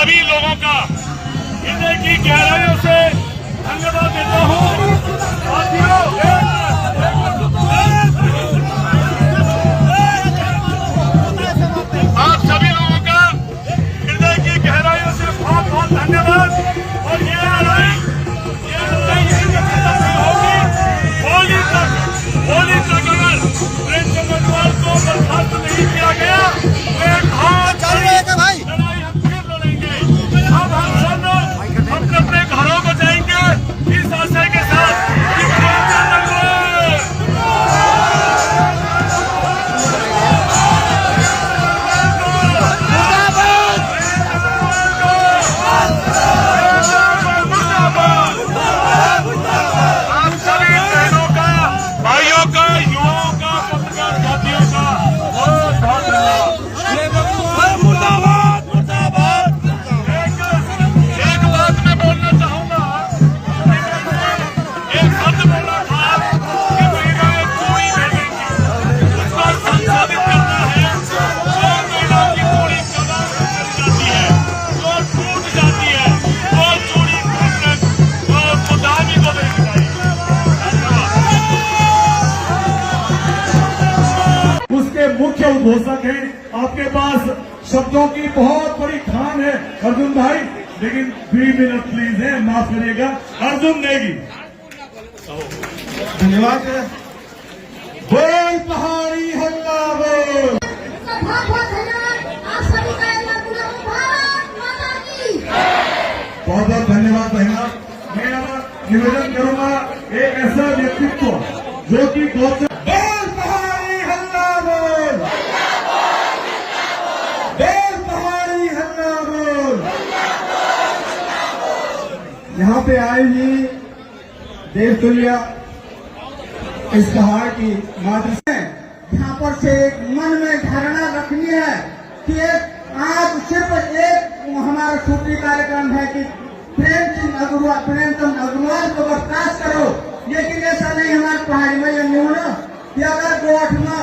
सभी लोगों का हृदय की गहराइयों से धन्यवाद देता हूँ। आप सभी लोगों का हृदय की गहराइयों से बहुत बहुत धन्यवाद। और ये लड़ाई होगी होली तक अगर प्रेमचंद अग्रवाल को बर्खास्त नहीं किया गया तो एक बहुत लड़ाई हम फिर लड़ेंगे। अब हम सब लोग अपने अपने घरों को जाएंगे इस आशय के साथ कि प्रेमचंद मुख्य उद्घोषक है। आपके पास शब्दों की बहुत बड़ी खान है अर्जुन भाई, लेकिन 3 मिनट प्लीज है, माफ करिएगा। अर्जुन नेगी, धन्यवाद। बोल पहाड़ी हल्ला बोल। बहुत बहुत धन्यवाद आप सभी का। भारत माता की बहुत बहुत धन्यवाद बहना। मैं अब निवेदन करूंगा एक ऐसा व्यक्तित्व जो कि बहुत यहाँ पे आए ही देवतुल्य इस पहाड़ की मात्र से यहाँ पर से एक मन में धारणा रखनी है कि आज सिर्फ एक हमारा सूत्री कार्यक्रम है कि प्रेमचंद अग्रवाल को बर्खास्त करो, लेकिन ऐसा नहीं। हमारे पहाड़ी में ये न्यून कि अगर गोठ में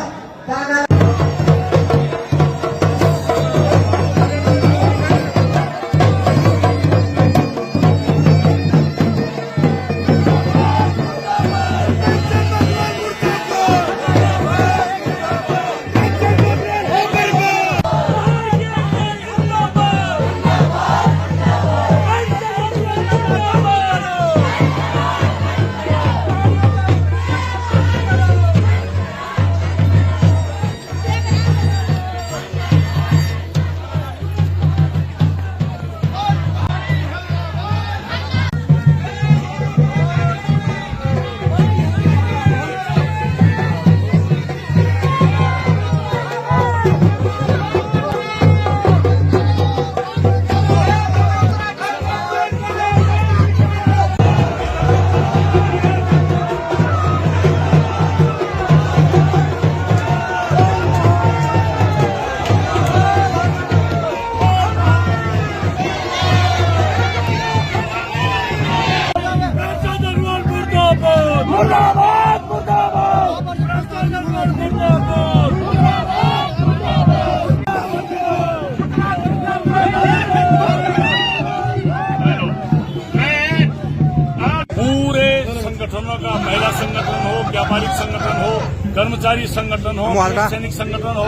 संगठनों का, महिला संगठन हो, व्यापारिक संगठन हो, कर्मचारी संगठन हो, सैनिक संगठन हो,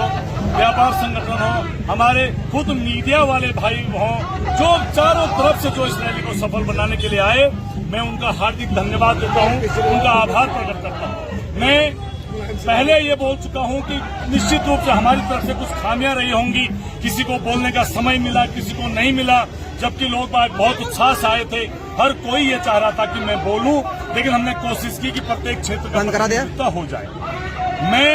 व्यापार संगठन हो, हमारे खुद मीडिया वाले भाई हों, जो चारों तरफ से जो इस रैली को सफल बनाने के लिए आए, मैं उनका हार्दिक धन्यवाद देता हूं, उनका आभार प्रकट करता हूं। मैं पहले ये बोल चुका हूं कि निश्चित रूप से हमारी तरफ से कुछ खामियां रही होंगी, किसी को बोलने का समय मिला, किसी को नहीं मिला, जबकि लोग बहुत उत्साह से आए थे। हर कोई ये चाह रहा था कि मैं बोलूं, लेकिन हमने कोशिश की कि प्रत्येक क्षेत्र का प्रतिनिधित्व हो जाए। मैं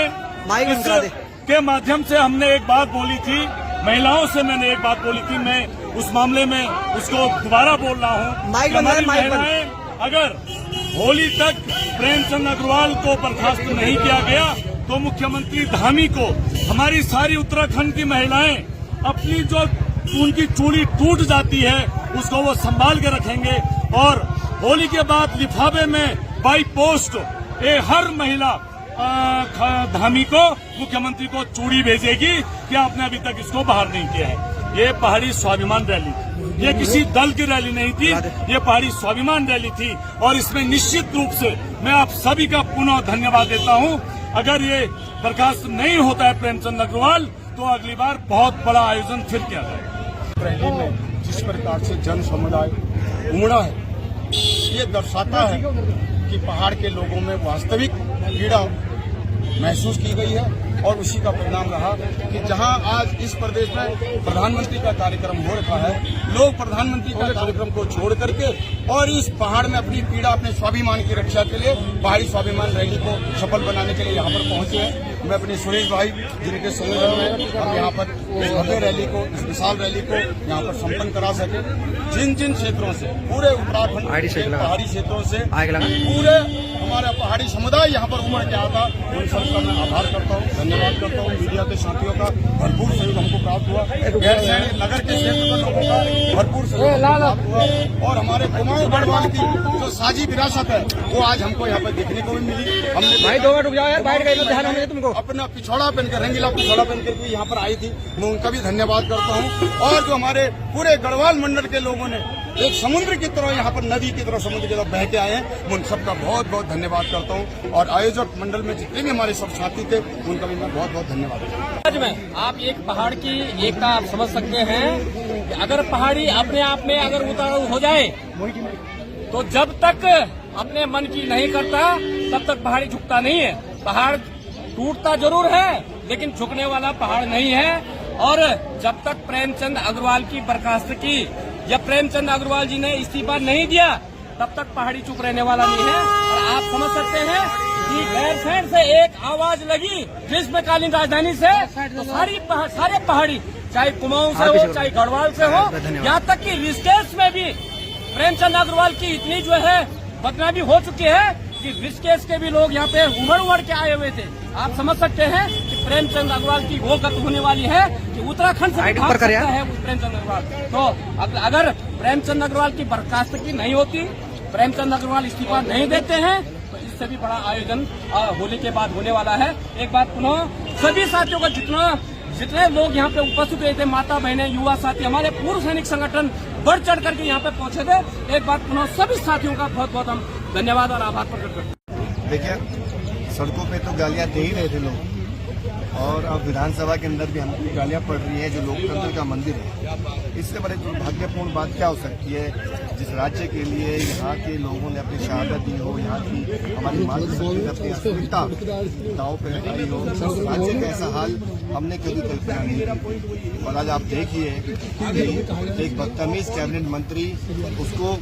इसके माध्यम से हमने एक बात बोली थी, महिलाओं से मैंने एक बात बोली थी, मैं उस मामले में उसको दोबारा बोल रहा हूं। हमारी महिलाएं अगर होली तक प्रेमचंद अग्रवाल को बर्खास्त नहीं किया गया तो मुख्यमंत्री धामी को हमारी सारी उत्तराखंड की महिलाएं अपनी जो उनकी चूड़ी टूट जाती है उसको वो संभाल के रखेंगे और होली के बाद लिफाफे में बाई पोस्ट हर महिला धामी को मुख्यमंत्री को चूड़ी भेजेगी कि आपने अभी तक इसको बाहर नहीं किया है। ये पहाड़ी स्वाभिमान रैली, ये किसी दल की रैली नहीं थी, ये पहाड़ी स्वाभिमान रैली थी। और इसमें निश्चित रूप से मैं आप सभी का पुनः धन्यवाद देता हूं। अगर ये बर्खास्त नहीं होता है प्रेमचंद अग्रवाल, तो अगली बार बहुत बड़ा आयोजन फिर किया जाएगा। रैली में जिस प्रकार से जन समुदाय उमड़ा है, ये दर्शाता है कि पहाड़ के लोगों में वास्तविक पीड़ा महसूस की गई है। और उसी का परिणाम रहा कि जहां आज इस प्रदेश में प्रधानमंत्री का कार्यक्रम हो रखा है, लोग प्रधानमंत्री का कार्यक्रम को छोड़ करके और इस पहाड़ में अपनी पीड़ा, अपने स्वाभिमान की रक्षा के लिए पहाड़ी स्वाभिमान रैली को सफल बनाने के लिए यहाँ पर पहुंचे हैं। मैं अपने सुरेश भाई जिनके संयोजन में हम यहाँ पर इस भव्य रैली को, इस विशाल रैली को यहाँ पर संपन्न करा सके। जिन जिन क्षेत्रों से, पूरे उत्तराखंड के पहाड़ी क्षेत्रों से पूरे हमारा पहाड़ी समुदाय यहाँ पर उमड़ के आता, उन सबका मैं आभार करता हूँ, धन्यवाद करता हूँ। मीडिया के साथियों का भरपूर सहयोग हमको प्राप्त हुआ, गैरसैंण नगर के क्षेत्र के लोगों का भरपूर सहयोग प्राप्त हुआ और हमारे कुमाऊं गढ़वाल की जो साझी विरासत है वो आज हमको यहाँ पर देखने को भी मिली। हमने भाई 2 मिनट रुक जाओ यार, बैठ गए तो ध्यान होने तुमको। अपना पिछौड़ा पहनकर, रंगीला पिछौड़ा पहनकर भी यहाँ पर आई थी, मैं उनका भी धन्यवाद करता हूँ। और जो हमारे पूरे गढ़वाल मंडल के लोगों ने एक समुद्र की तरह यहाँ पर, नदी की तरह, समुद्र की तरह बह के आए हैं, मैं उन सबका बहुत बहुत धन्यवाद करता हूँ। और आयोजक मंडल में जितने भी हमारे सब साथी थे उनका भी मैं बहुत बहुत धन्यवाद करता हूँ। आज में आप एक पहाड़ की एकता आप समझ सकते हैं कि अगर पहाड़ी अपने आप में अगर उतारू हो जाए तो जब तक अपने मन की नहीं करता तब तक पहाड़ी झुकता नहीं है। पहाड़ टूटता जरूर है लेकिन झुकने वाला पहाड़ नहीं है। और जब तक प्रेमचंद अग्रवाल की बर्खास्तगी या प्रेमचंद अग्रवाल जी ने इस्तीफा नहीं दिया तब तक पहाड़ी चुप रहने वाला नहीं है। और आप समझ सकते हैं कि गैरसैंण से एक आवाज लगी ग्रीष्मकालीन राजधानी से, तो सारे पहाड़ी, चाहे कुमाऊं से हो, चाहे गढ़वाल से हो, यहाँ तक कि ऋषिकेश में भी प्रेमचंद अग्रवाल की इतनी जो है बदनामी हो चुकी है कि ऋषिकेश के भी लोग यहाँ पे उमड़ के आए हुए थे। आप समझ सकते हैं कि प्रेमचंद अग्रवाल की वो गति होने वाली है कि उत्तराखंड से भाग सकता है प्रेमचंद अग्रवाल। तो अगर प्रेमचंद अग्रवाल की बर्खास्तगी नहीं होती, प्रेमचंद अग्रवाल इस्तीफा नहीं देते हैं, तो इससे भी बड़ा आयोजन होली के बाद होने वाला है। एक बात पुनः सभी साथियों का, जितने लोग यहाँ पे उपस्थित हुए थे, माता बहनें, युवा साथी, हमारे पूर्व सैनिक संगठन बढ़ चढ़ करके यहाँ पे पहुंचे थे। एक बार पुनः सभी साथियों का बहुत बहुत हम धन्यवाद और आभार प्रकट करते हैं। देखिए, सड़कों पे तो गालियां दे ही रहे थे लोग, और अब विधानसभा के अंदर भी हमको गालियां पड़ रही है, जो लोकतंत्र का मंदिर है। इससे बड़े दुर्भाग्यपूर्ण बात क्या हो सकती है? जिस राज्य के लिए यहाँ के लोगों ने अपनी शहादत दी हो, यहाँ की हमारी मातृभूमि ने अपनी अस्मिता दांव पे लगाई हो, उस राज्य का ऐसा हाल हमने कभी कल्पना नहीं की। और आज आप देखिए, एक बदतमीज कैबिनेट मंत्री, उसको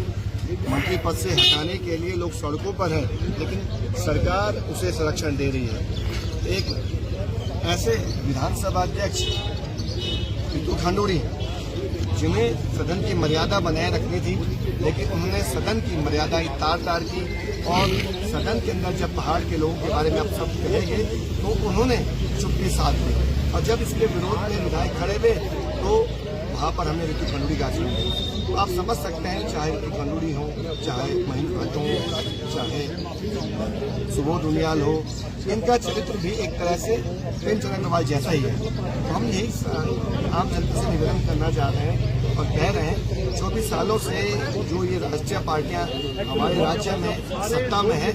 मंत्री पद से हटाने के लिए लोग सड़कों पर है, लेकिन सरकार उसे संरक्षण दे रही है। एक ऐसे विधानसभा अध्यक्ष पितू खंडूरी, जिन्हें सदन की मर्यादा बनाए रखनी थी, लेकिन उन्होंने सदन की मर्यादा ही तार की। और सदन के अंदर जब पहाड़ के लोगों के बारे में आप सब कहेंगे तो उन्होंने चुप्पी साध दी। और जब इसके विरोध में विधायक खड़े हुए तो वहाँ पर हमने ऋतु खंडूरी का चुन लिया। तो आप समझ सकते हैं, चाहे ऋतु खंडूरी हो, चाहे महेंद्र भट्ट हो, चाहे सुबोध उनियाल हो, इनका चरित्र भी एक तरह से प्रेमचंद अग्रवाल जैसा ही है। तो हम यही आम जनता से निवेदन करना चाह रहे हैं और कह रहे हैं, 24 सालों से जो ये राष्ट्रीय पार्टियां हमारे राज्य में सत्ता में है,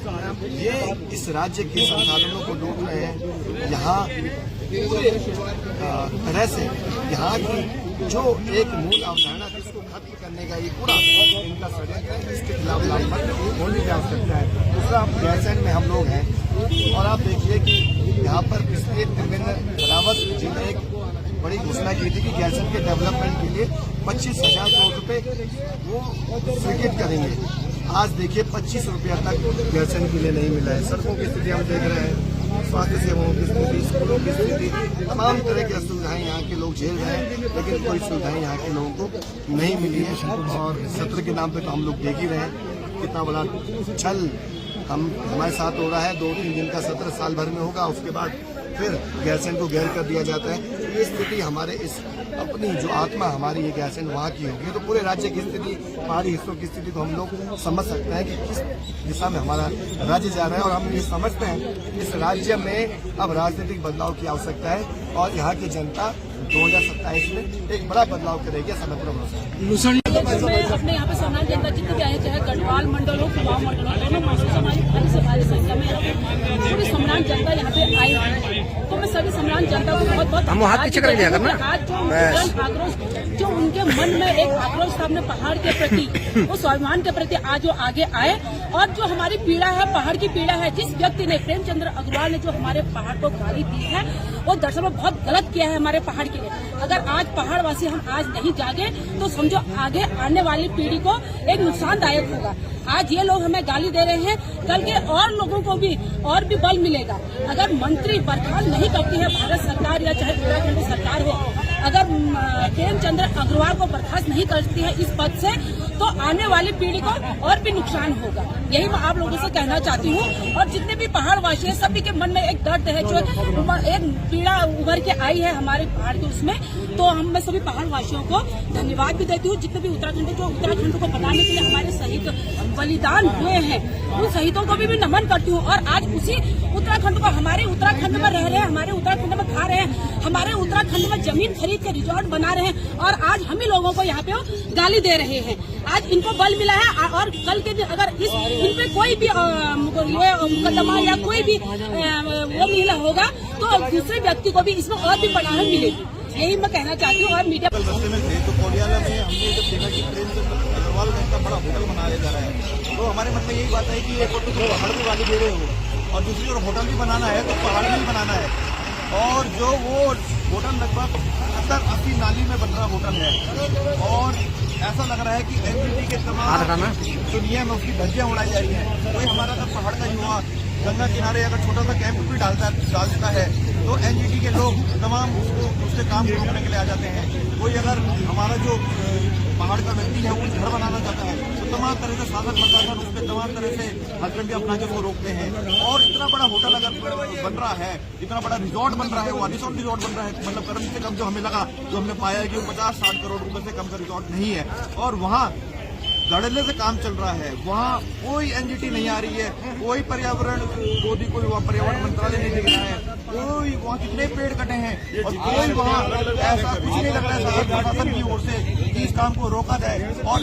ये इस राज्य के संसाधनों को लूट रहे हैं। यहाँ पूरे तरह से यहाँ की जो एक मूल अवधारणा थी उसको खत्म करने का ये पूरा इनका षड्यंत्र है। इसके खिलाफ लामबंद होने की आवश्यकता है। दूसरा, गैरसैंण में हम लोग हैं और आप देखिए कि यहाँ पर पिछले त्रिवेंद्र रावत जी ने एक बड़ी घोषणा की थी कि गैरसैंण के डेवलपमेंट के लिए 25,000 करोड़ रुपए वो स्वीकृत करेंगे। आज देखिए 25 रुपया तक गैरसैंण के लिए नहीं मिला है। सड़कों की स्थिति हम देख रहे हैं, स्वास्थ्य सेवाओं की स्थिति, स्कूलों की स्थिति, तमाम तरह की असुविधाएं यहाँ के लोग झेल रहे हैं, लेकिन कोई सुविधाएं यहाँ के लोगों को नहीं मिली है। और सत्र के नाम पे तो हम लोग देख ही रहे हैं कितना बड़ा छल हमारे साथ हो रहा है। 2-3 दिन का सत्र साल भर में होगा, उसके बाद फिर गैरसैंण को गैर कर दिया जाता है। ये स्थिति हमारे इस अपनी जो आत्मा हमारी ये गैरसैंण वहाँ की होगी, तो पूरे राज्य की स्थिति, पहाड़ी हिस्सों की स्थिति को हम लोग समझ सकते हैं कि किस दिशा में हमारा राज्य जा रहा है। और हम ये समझते हैं इस राज्य में अब राजनीतिक बदलाव की आवश्यकता है और यहाँ की जनता 2027 में एक बड़ा बदलाव करेगी, ऐसा मैं पूरा भरोसा है। मैं अपने यहाँ पे सामान्य जनता जितने भी आए, चाहे गढ़वाल मंडल हो, कुमाऊं मंडल हो, दोनों महसूस हमारी भारी से भारी संख्या में यहाँ पे पूरी सम्मान जनता यहाँ पे आई है। तो मैं सभी सम्मान जनता को बहुत बहुत आज जो आक्रोश जो उनके मन में एक आक्रोश था अपने पहाड़ के प्रति, उस स्वाभिमान के प्रति आज वो आगे आए। और जो हमारी पीड़ा है, पहाड़ की पीड़ा है, जिस व्यक्ति ने प्रेमचंद्र अग्रवाल ने जो हमारे पहाड़ को गाली दी है, वो दरअसल में बहुत गलत किया है हमारे पहाड़ के लिए। अगर आज पहाड़वासी हम आज नहीं जागे तो समझो आगे आने वाली पीढ़ी को एक नुकसानदायक होगा। आज ये लोग हमें गाली दे रहे हैं, कल के और लोगों को भी और भी बल मिलेगा। अगर मंत्री बर्खास्त नहीं करती है भारत सरकार या चाहे उत्तराखंड सरकार हो, अगर प्रेमचंद्र अग्रवाल को बर्खास्त नहीं करती है इस पद से, तो आने वाली पीढ़ी को और भी नुकसान होगा। यही मैं आप लोगों से कहना चाहती हूँ। और जितने भी पहाड़वासी हैं, सभी के मन में एक दर्द है, जो एक पीड़ा उभर के आई है हमारे पहाड़ के उसमें। तो मैं सभी पहाड़वासियों को धन्यवाद भी देती हूँ, जितने भी उत्तराखंड को बनाने के लिए हमारे शहीद बलिदान हुए हैं, उन शहीदों को भी नमन करती हूँ। और आज उसी उत्तराखंड को, हमारे उत्तराखंड में रह रहे हैं, हमारे उत्तराखंड में खा रहे हैं, हमारे उत्तराखंड में जमीन खरीद के रिजॉर्ट बना रहे हैं, और आज हम ही लोगों को यहाँ पे गाली दे रहे हैं। आज इनको बल मिला है, और कल के दिन अगर इन पे कोई भी ये मुकदमा या कोई भी वो मिला होगा, तो दूसरे व्यक्ति को भी इसमें और भी पनाह मिलेगी। यही मैं कहना चाहती हूँ। और मीडिया कल रास्ते में थे तो कोलियाला में हमने जब देखा कि प्रेमचंद्र अग्रवाल का इतना बड़ा होटल बनाया जा रहा है, तो हमारे मन में यही बात है कि एक और तो पहाड़ को गाली दे रहे हो, और दूसरी ओर होटल भी बनाना है तो पहाड़ में भी बनाना है। और जो वो होटल लगभग 70-80 नाली में बन रहा होटल है, और ऐसा लग रहा है कि एनजीटी के तमाम जो नियम है उसकी धज्जियां उड़ाई जा रही है। कोई हमारा अगर पहाड़ का युवा गंगा किनारे अगर छोटा सा कैंप भी डाल देता है, तो एनजीटी के लोग तमाम उसके काम को रोकने के लिए आ जाते हैं। कोई अगर हमारा जो पहाड़ का व्यक्ति है वो घर बनाना चाहता है, तो तमाम तरह से शासन प्रशासन उस पर तमाम तरह से हथकंडे अपना के वो रोकते हैं। और इतना बड़ा होटल अगर बन रहा है, इतना बड़ा रिजॉर्ट बन रहा है, वो आलिशान रिजॉर्ट बन रहा है, मतलब कम से कम जो हमें लगा, जो हमने पाया है कि वो 50-60 करोड़ रुपए से कम का रिजॉर्ट नहीं है, और वहाँ धड़ल्ले से काम चल रहा है। वहाँ कोई एनजीटी नहीं आ रही है, कोई पर्यावरण रोधी, कोई वहाँ पर्यावरण मंत्रालय नहीं दिख रहा है, कोई वहाँ कितने पेड़ कटे हैं, और कोई वहाँ ऐसा कुछ नहीं लग रहा है शासन प्रशासन की ओर से कि इस काम को रोका जाए। और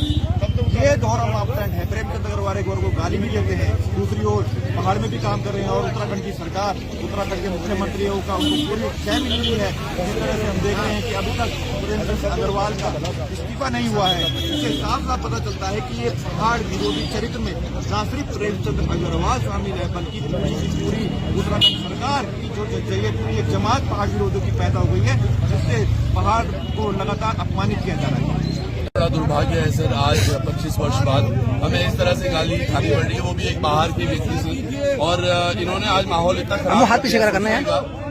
ये दोहरा मापदंड है। प्रेमचंद्र अग्रवाल एक को गाली भी देते हैं, दूसरी ओर पहाड़ में भी काम कर रहे हैं, और उत्तराखंड की सरकार, उत्तराखंड के मुख्यमंत्रियों का उनको पूरी सहम मिली है। जिस तरह से हम देख रहे हैं कि अभी तक प्रेमचंद्र अग्रवाल का इस्तीफा नहीं हुआ है, इससे साफ साफ पता चलता है कि ये पहाड़ विरोधी चरित्र में न सिर्फ प्रेमचंद्र अग्रवाल शामिल है, बल्कि पूरी उत्तराखंड सरकार की जो पूरी एक जमात पहाड़ विरोधियों की पैदा हो गई है, जिससे पहाड़ को लगातार अपमानित किया जा रहा है। बड़ा दुर्भाग्य है सर, आज 25 वर्ष बाद हमें इस तरह से गाली खानी पड़ रही है, वो भी एक बाहर की व्यक्ति से। और इन्होंने आज माहौल इतना खराब हाथ पीछे करना है,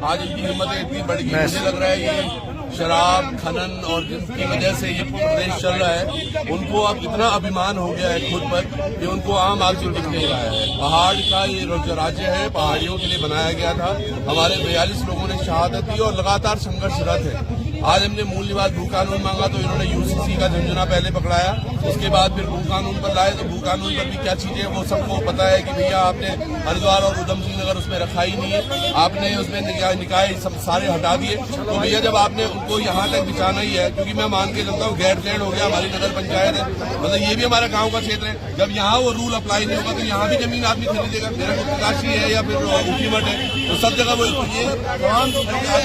आज इनकी हिम्मत इतनी बढ़ गई। मुझे लग रहा है ये शराब खनन और जिनकी वजह से ये प्रदेश चल रहा है, उनको अब इतना अभिमान हो गया है खुद पर कि उनको आम आदमी दिख नहीं रहा है। पहाड़ का ये जो राज्य है, पहाड़ियों के लिए बनाया गया था। हमारे 42 लोगों ने शहादत दी और लगातार संघर्षरत है। आज हमने मूल निवास भू कानून मांगा तो इन्होंने यूसीसी का झंझुना पहले पकड़ाया, उसके बाद फिर भू कानून पर लाए, तो भू कानून पर भी क्या चीजें वो सबको पता है कि भैया आपने हरिद्वार और उधम सिंह नगर उसमें रखा ही नहीं है, आपने उसमें निकाय सब सारे हटा दिए। तो भैया जब आपने उनको यहाँ तक बिछाना ही है, क्योंकि मैं मान के चलता हूँ गैरसैंड हो गया, हमारी नगर पंचायत है, मतलब ये भी हमारा गाँव का क्षेत्र है। जब यहाँ वो रूल अप्लाई नहीं होगा तो यहाँ भी जमीन आदमी खरीदेगा, मेरा उत्तरकाशी है या फिर ऊखीमठ है, तो सब जगह वो ये तमाम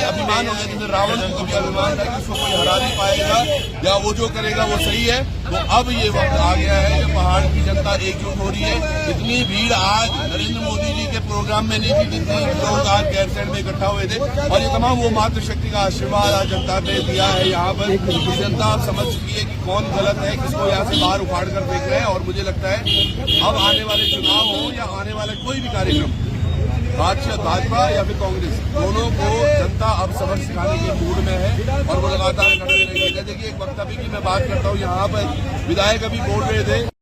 अभिमान हो गया। जैसे रावण को भी अभिमान है कि उसको कोई हरा नहीं पाएगा या वो जो करेगा वो सही है। तो अब ये वक्त आ गया है कि पहाड़ की जनता एकजुट हो रही है। इतनी भीड़ आज नरेंद्र मोदी जी के प्रोग्राम में नहीं थी, जितनी लोग आज गैरसैंड में इकट्ठा हुए थे, और ये तमाम वो मातृशक्ति का आशीर्वाद आज जनता ने दिया है। यहाँ पर जनता अब समझ चुकी है कि कौन गलत है, किसको यहाँ से बाहर उखाड़ कर देख रहे हैं। और मुझे लगता है अब आने वाले चुनाव हो या आने वाला कोई भी कार्यक्रम, भाजपा या फिर कांग्रेस, दोनों को जनता अब सबक सिखाने के मूड में है और वो लगातार करते रहेंगे। जैसे कि एक वक्त अभी की मैं बात करता हूँ, यहाँ पर विधायक अभी बोल रहे थे